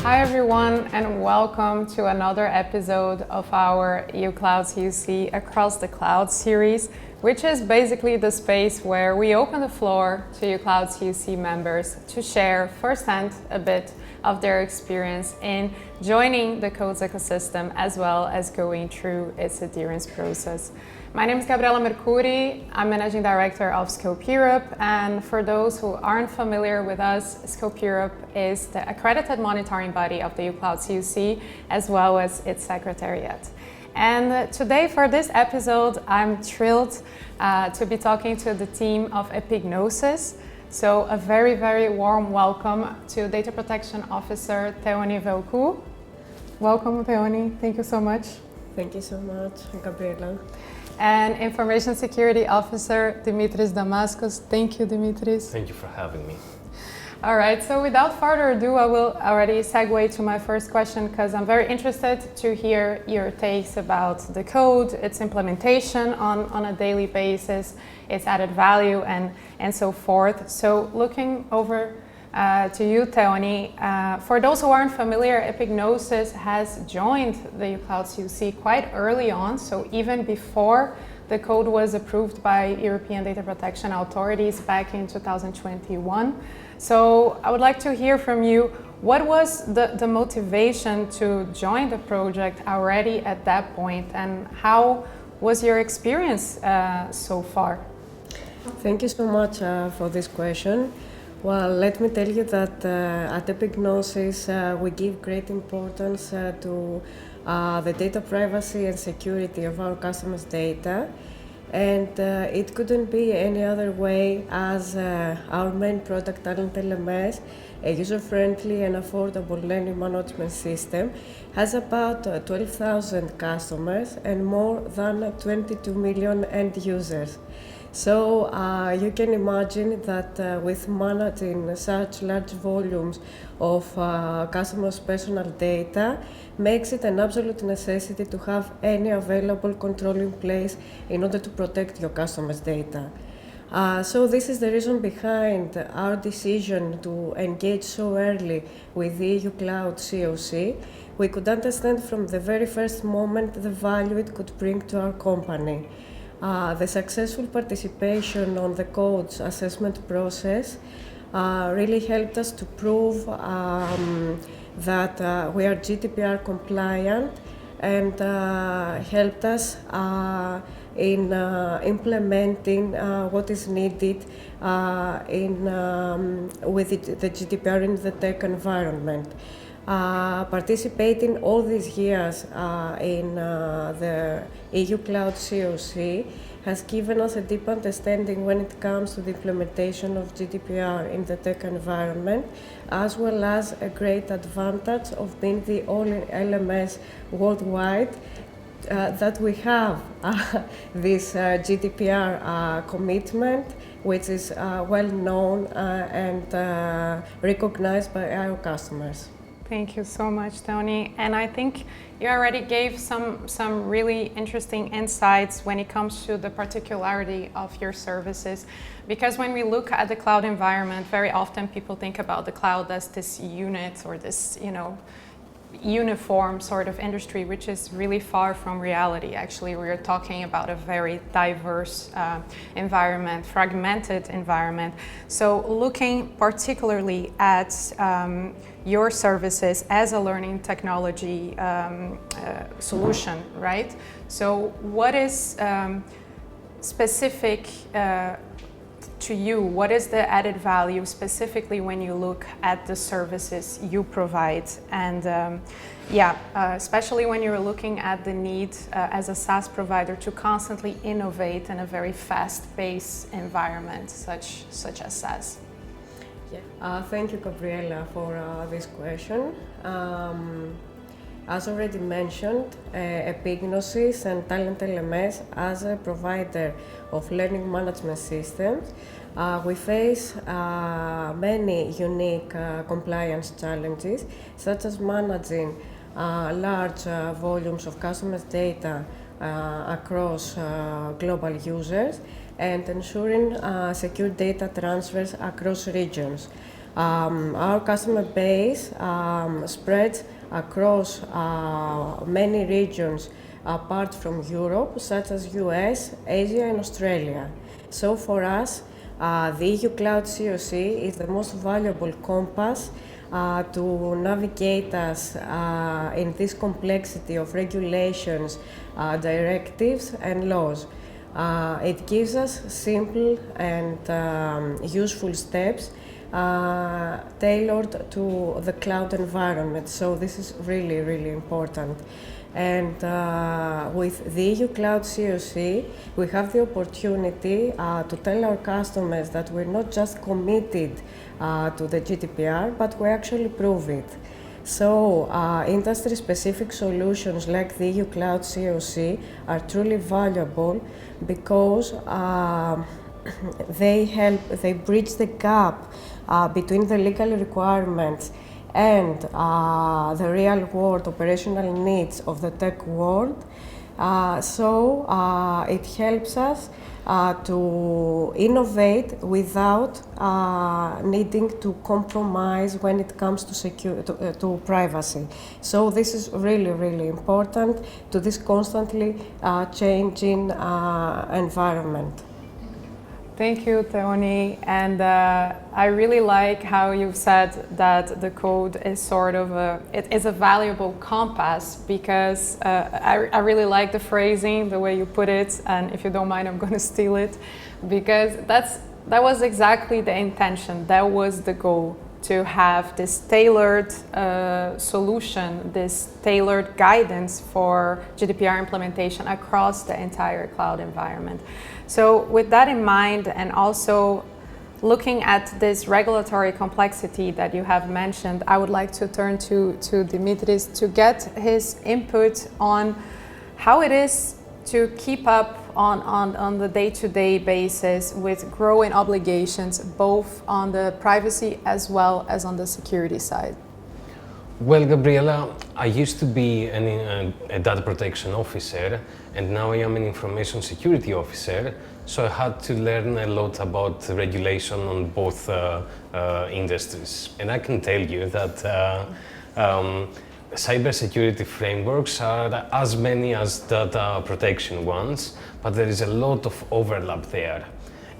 Hi everyone, and welcome to another episode of our EU Clouds UC Across the Cloud series, which is basically the space where we open the floor to EU Clouds UC members to share firsthand a bit of their experience in joining the codes ecosystem as well as going through its adherence process. My name is Gabriela Mercuri. I'm Managing Director of Scope Europe, and for those who aren't familiar with us, Scope Europe is the accredited monitoring body of the EU Clouds UC as well as its secretariat. And today for this episode, I'm thrilled to be talking to the team of Epignosis. So a very, very warm welcome to Data Protection Officer Theoni Velkou. Welcome, Theoni. Thank you so much. Thank you so much, Gabriela. And Information Security Officer Dimitris Damaskos. Thank you, Dimitris. Thank you for having me. All right, so without further ado, I will already segue to my first question because I'm very interested to hear your takes about the code, its implementation on a daily basis, its added value, and so forth. So looking over to you, Theoni, for those who aren't familiar, Epignosis has joined the EU Clouds UC quite early on, so even before the code was approved by European data protection authorities back in 2021. So I would like to hear from you, what was the motivation to join the project already at that point, and how was your experience so far? Thank you so much for this question. Well, let me tell you that at Epignosis we give great importance to the data privacy and security of our customers' data. And it couldn't be any other way as our main product, Talent LMS, a user-friendly and affordable learning management system, has about 12,000 customers and more than 22 million end users. So you can imagine that with managing such large volumes of customers' personal data makes it an absolute necessity to have any available control in place in order to protect your customers' data. So this is the reason behind our decision to engage so early with the EU Cloud COC. We could understand from the very first moment the value it could bring to our company. The successful participation on the code's assessment process really helped us to prove that we are GDPR compliant and helped us in implementing what is needed with the GDPR in the tech environment. Participating all these years in the EU Cloud COC has given us a deep understanding when it comes to the implementation of GDPR in the tech environment, as well as a great advantage of being the only LMS worldwide that we have this GDPR commitment, which is well known and recognized by our customers. Thank you so much, Theoni. And I think you already gave some really interesting insights when it comes to the particularity of your services. Because when we look at the cloud environment, very often people think about the cloud as this unit or this, uniform sort of industry, which is really far from reality. Actually, we are talking about a very diverse environment, fragmented environment. So looking particularly at your services as a learning technology solution, right? So what is specific to you? What is the added value specifically when you look at the services you provide? And especially when you're looking at the need as a SaaS provider to constantly innovate in a very fast-paced environment such as SaaS. Thank you, Gabriela, for this question. As already mentioned, Epignosis and Talent LMS, as a provider of learning management systems, we face many unique compliance challenges, such as managing large volumes of customers' data across global users and ensuring secure data transfers across regions. Our customer base spreads across many regions apart from Europe, such as US, Asia, and Australia. So for us, the EU Cloud COC is the most valuable compass to navigate us in this complexity of regulations, directives, and laws. It gives us simple and useful steps tailored to the cloud environment. So this is really, really important. And with the EU Cloud COC, we have the opportunity to tell our customers that we're not just committed to the GDPR, but we actually prove it. So industry-specific solutions like the EU Cloud COC are truly valuable because they bridge the gap between the legal requirements and the real-world operational needs of the tech world. So it helps us to innovate without needing to compromise when it comes to to privacy. So this is really, really important to this constantly changing environment. Thank you, Theoni. And I really like how you've said that the code is sort of it is a valuable compass, because I really like the phrasing, the way you put it. And if you don't mind, I'm going to steal it, because that was exactly the intention. That was the goal, to have this tailored solution, this tailored guidance for GDPR implementation across the entire cloud environment. So with that in mind, and also looking at this regulatory complexity that you have mentioned, I would like to turn to Dimitris to get his input on how it is to keep up on the day-to-day basis with growing obligations, both on the privacy as well as on the security side. Well, Gabriela, I used to be a data protection officer, and now I am an information security officer, so I had to learn a lot about regulation on both industries. And I can tell you that cybersecurity frameworks are as many as data protection ones, but there is a lot of overlap there.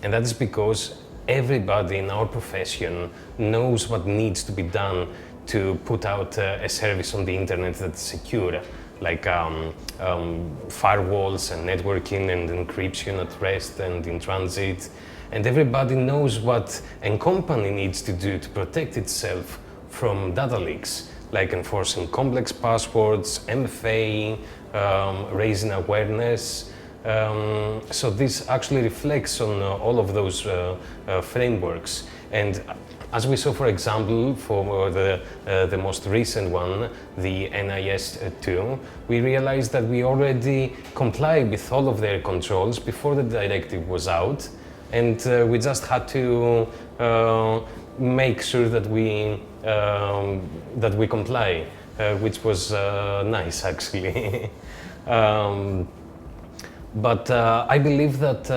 And that is because everybody in our profession knows what needs to be done to put out a service on the internet that's secure, like firewalls and networking and encryption at rest and in transit. And everybody knows what a company needs to do to protect itself from data leaks, like enforcing complex passwords, MFA, raising awareness. So this actually reflects on all of those frameworks. And as we saw, for example, for the most recent one, the NIS2, we realized that we already comply with all of their controls before the directive was out, and we just had to make sure that we comply, which was nice, actually. But I believe that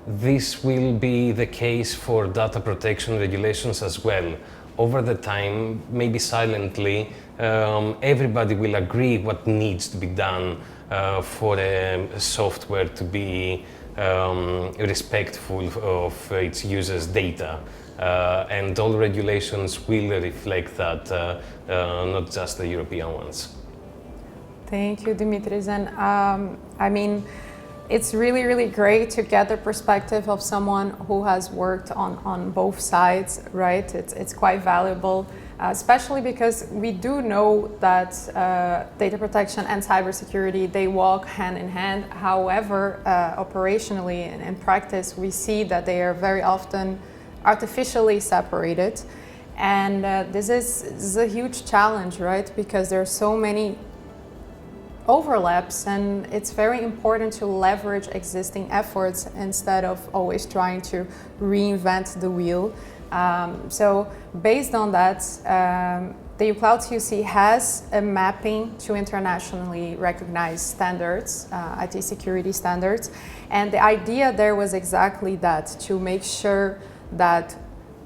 this will be the case for data protection regulations as well. Over the time, maybe silently, everybody will agree what needs to be done for a software to be respectful of its users' data. And all regulations will reflect that, not just the European ones. Thank you, Dimitris. And I mean, it's really, really great to get the perspective of someone who has worked on both sides, right? It's quite valuable, especially because we do know that data protection and cybersecurity, they walk hand in hand. However, operationally and in practice, we see that they are very often artificially separated. And this is a huge challenge, right? Because there are so many overlaps, and it's very important to leverage existing efforts instead of always trying to reinvent the wheel. So based on that, the EU Cloud COC has a mapping to internationally recognized standards, IT security standards. And the idea there was exactly that, to make sure that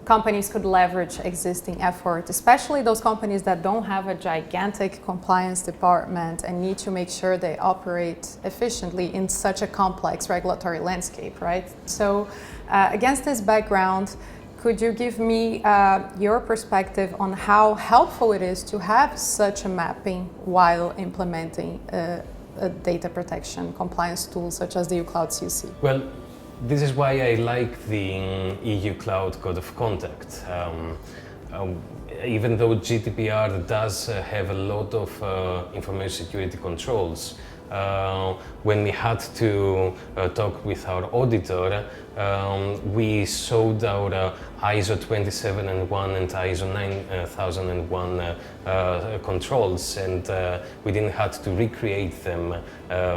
companies could leverage existing effort, especially those companies that don't have a gigantic compliance department and need to make sure they operate efficiently in such a complex regulatory landscape, right? So against this background, could you give me your perspective on how helpful it is to have such a mapping while implementing a data protection compliance tool such as the EU Cloud CUC? Well, this is why I like the EU Cloud Code of Conduct. Even though GDPR does have a lot of information security controls, when we had to talk with our auditor, we showed our ISO 27001 and ISO 9001 controls, and we didn't have to recreate them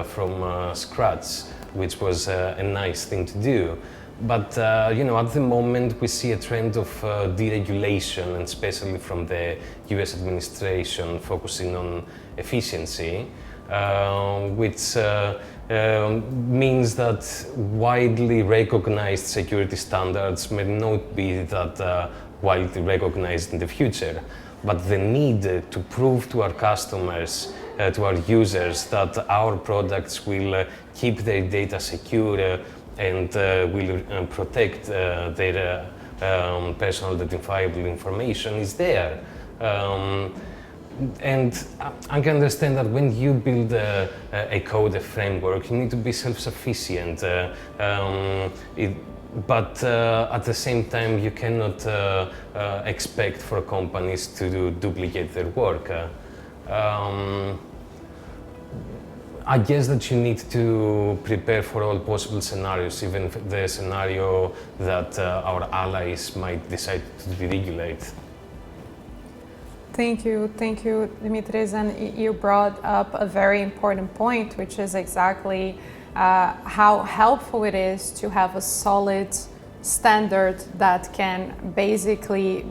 from scratch, which was a nice thing to do. But you know, at the moment we see a trend of deregulation, and especially from the US administration focusing on efficiency, which means that widely recognized security standards may not be that widely recognized in the future. But the need to prove to our customers, to our users, that our products will keep their data secure and will protect their personal identifiable information is there. And I can understand that when you build a code, a framework, you need to be self-sufficient. But at the same time, you cannot expect for companies to duplicate their work. I guess that you need to prepare for all possible scenarios, even the scenario that our allies might decide to deregulate. Thank you, Dimitris. And you brought up a very important point, which is exactly how helpful it is to have a solid standard that can basically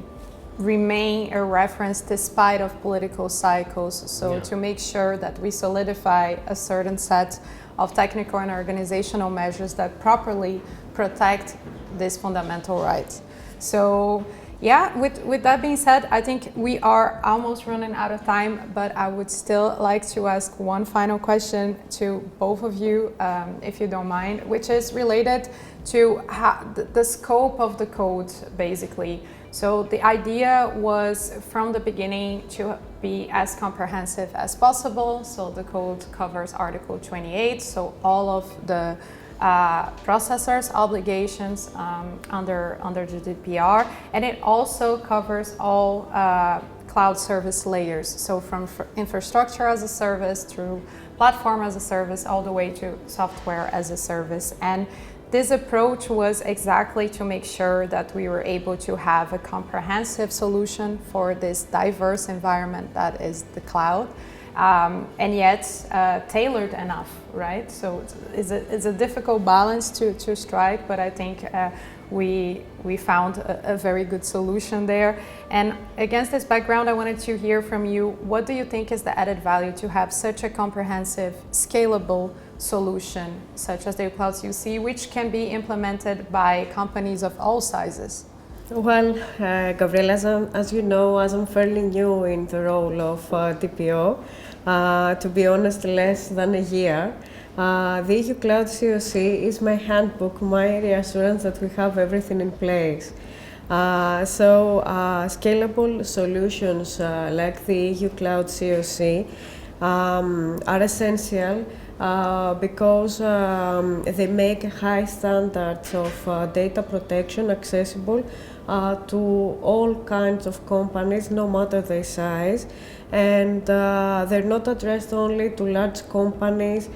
remain a reference despite of political cycles. So to make sure that we solidify a certain set of technical and organizational measures that properly protect these fundamental rights. So yeah, with that being said, I think we are almost running out of time, but I would still like to ask one final question to both of you, if you don't mind, which is related to the scope of the code, basically. So the idea was from the beginning to be as comprehensive as possible. So the code covers Article 28, so all of the processors' obligations under GDPR, and it also covers all cloud service layers. So from infrastructure as a service through platform as a service, all the way to software as a service. And this approach was exactly to make sure that we were able to have a comprehensive solution for this diverse environment that is the cloud, and yet tailored enough, right? So it's a difficult balance to strike, but I think we found a very good solution there. And against this background, I wanted to hear from you, what do you think is the added value to have such a comprehensive, scalable solution, such as the Cloud CUC, which can be implemented by companies of all sizes? Well, Gabriela, as you know, as I'm fairly new in the role of DPO, to be honest, less than a year, the EU Cloud CUC is my handbook, my reassurance that we have everything in place. So scalable solutions like the EU Cloud CUC are essential because they make high standards of data protection accessible to all kinds of companies, no matter their size. And they're not addressed only to large companies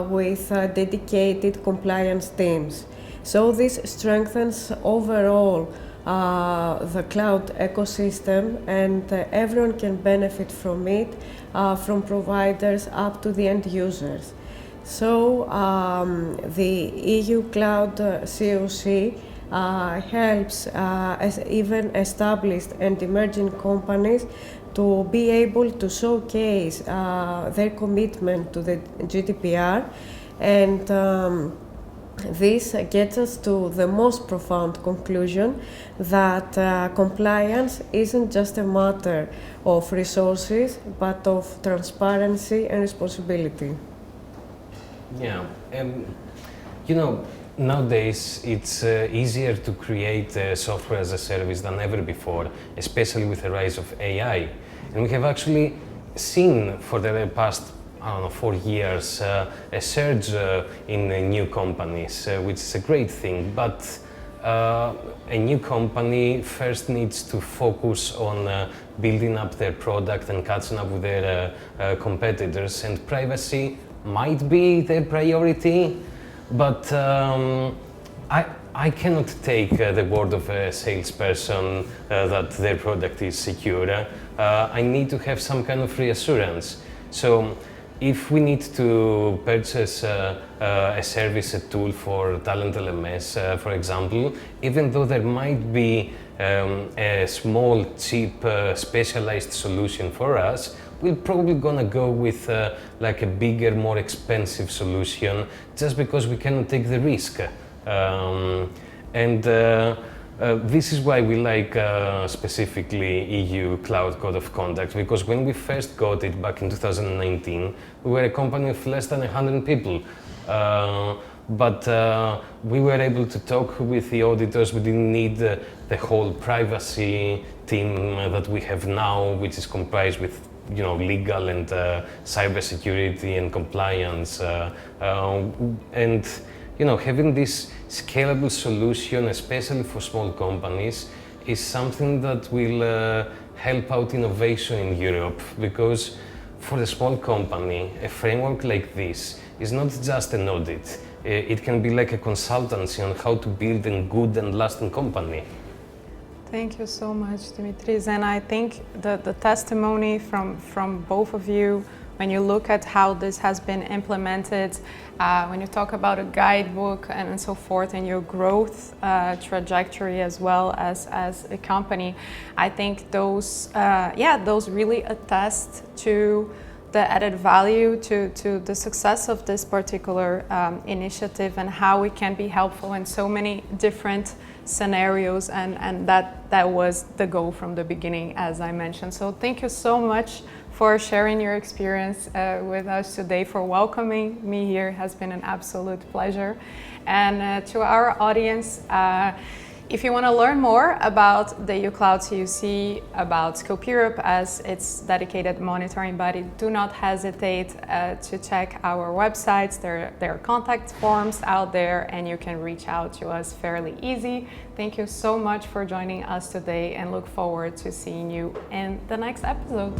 with dedicated compliance teams. So this strengthens overall the cloud ecosystem, and everyone can benefit from it, from providers up to the end users. So the EU Cloud CUC helps even established and emerging companies to be able to showcase their commitment to the GDPR and This gets us to the most profound conclusion that compliance isn't just a matter of resources, but of transparency and responsibility. Yeah, you know, nowadays it's easier to create software as a service than ever before, especially with the rise of AI. And we have actually seen for the past, I don't know, 4 years, a surge in new companies, which is a great thing. But a new company first needs to focus on building up their product and catching up with their competitors. And privacy might be their priority, but I cannot take the word of a salesperson that their product is secure. I need to have some kind of reassurance. So if we need to purchase a service, a tool for talent LMS, for example, even though there might be a small, cheap, specialized solution for us, we're probably gonna go with like a bigger, more expensive solution just because we cannot take the risk. This is why we like specifically EU Cloud Code of Conduct, because when we first got it back in 2019, we were a company of less than 100 people. But we were able to talk with the auditors. We didn't need the whole privacy team that we have now, which is comprised with legal and cybersecurity and compliance. Having this scalable solution, especially for small companies, is something that will help out innovation in Europe, because for a small company, a framework like this is not just an audit. It can be like a consultancy on how to build a good and lasting company. Thank you so much, Dimitris. And I think the testimony from both of you, when you look at how this has been implemented, when you talk about a guidebook and so forth, and your growth trajectory as well as a company, I think those really attest to the added value, to the success of this particular initiative, and how it can be helpful in so many different scenarios, and that was the goal from the beginning, as I mentioned. So thank you so much for sharing your experience with us today, for welcoming me here. It has been an absolute pleasure. And to our audience, if you want to learn more about the EU Cloud CUC, about Scope Europe as its dedicated monitoring body, do not hesitate to check our websites. There are contact forms out there, and you can reach out to us fairly easy. Thank you so much for joining us today, and look forward to seeing you in the next episode.